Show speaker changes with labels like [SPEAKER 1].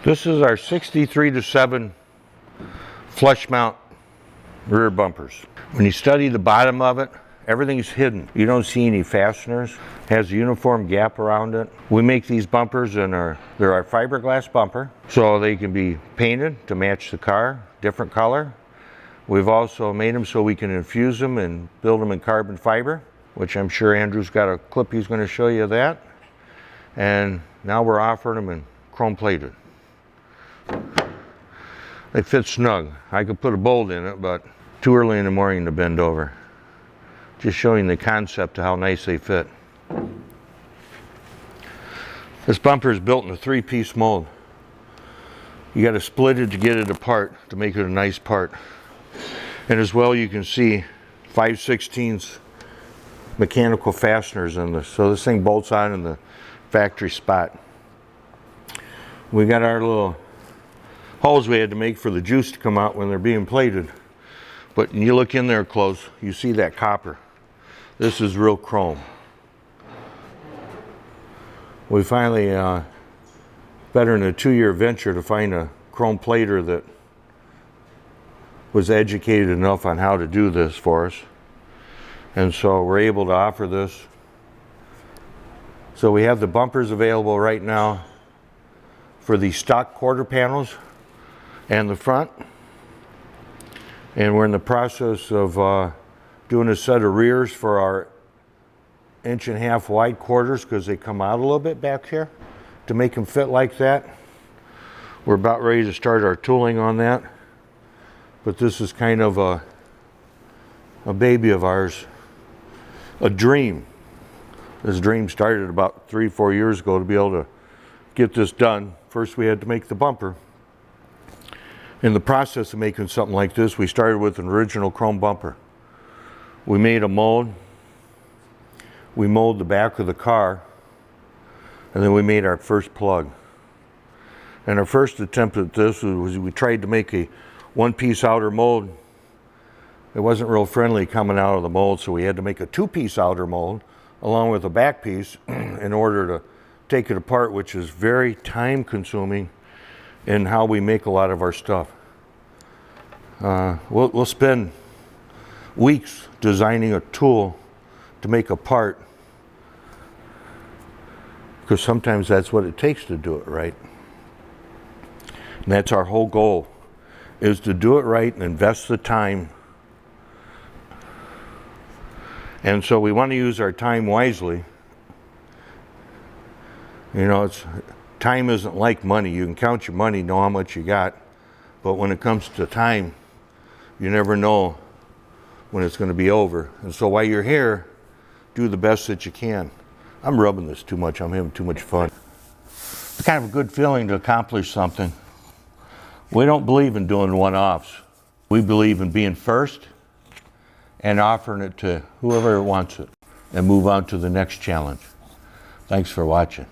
[SPEAKER 1] This is our 63-7 flush mount rear bumpers. When you study the bottom of it, everything's hidden. You don't see any fasteners. It has a uniform gap around it. We make these bumpers and they're our fiberglass bumper, so they can be painted to match the car, different color. We've also made them so we can infuse them and build them in carbon fiber, which I'm sure Andrew's got a clip he's going to show you of that. And now we're offering them in chrome plated. They fit snug. I could put a bolt in it, but too early in the morning to bend over. Just showing the concept of how nice they fit. This bumper is built in a 3-piece mold. You got to split it to get it apart to make it a nice part. And as well, you can see 5/16 mechanical fasteners in this. So this thing bolts on in the factory spot. We got our little holes we had to make for the juice to come out when they're being plated. But when you look in there close, you see that copper. This is real chrome. We finally, better than a 2-year venture to find a chrome plater that was educated enough on how to do this for us. And so we're able to offer this. So we have the bumpers available right now for the stock quarter panels and the front. And we're in the process of doing a set of rears for our 1.5 wide quarters, because they come out a little bit back here, to make them fit like that. We're about ready to start our tooling on that. But this is kind of a baby of ours, a dream. This dream started about 3-4 years ago to be able to get this done. First we had to make the bumper. In the process of making something like this, we started with an original chrome bumper. We made a mold. We molded the back of the car, and then we made our first plug. And our first attempt at this was we tried to make a 1-piece outer mold. It wasn't real friendly coming out of the mold, so we had to make a 2-piece outer mold along with a back piece in order to take it apart, which is very time consuming in how we make a lot of our stuff. We'll spend weeks designing a tool to make a part, because sometimes that's what it takes to do it right. And that's our whole goal, is to do it right and invest the time. And so we want to use our time wisely. You know, time isn't like money. You can count your money, know how much you got, but when it comes to time, you never know when it's going to be over. And so while you're here, do the best that you can. I'm rubbing this too much. I'm having too much fun. It's kind of a good feeling to accomplish something. We don't believe in doing one-offs. We believe in being first and offering it to whoever wants it and move on to the next challenge. Thanks for watching.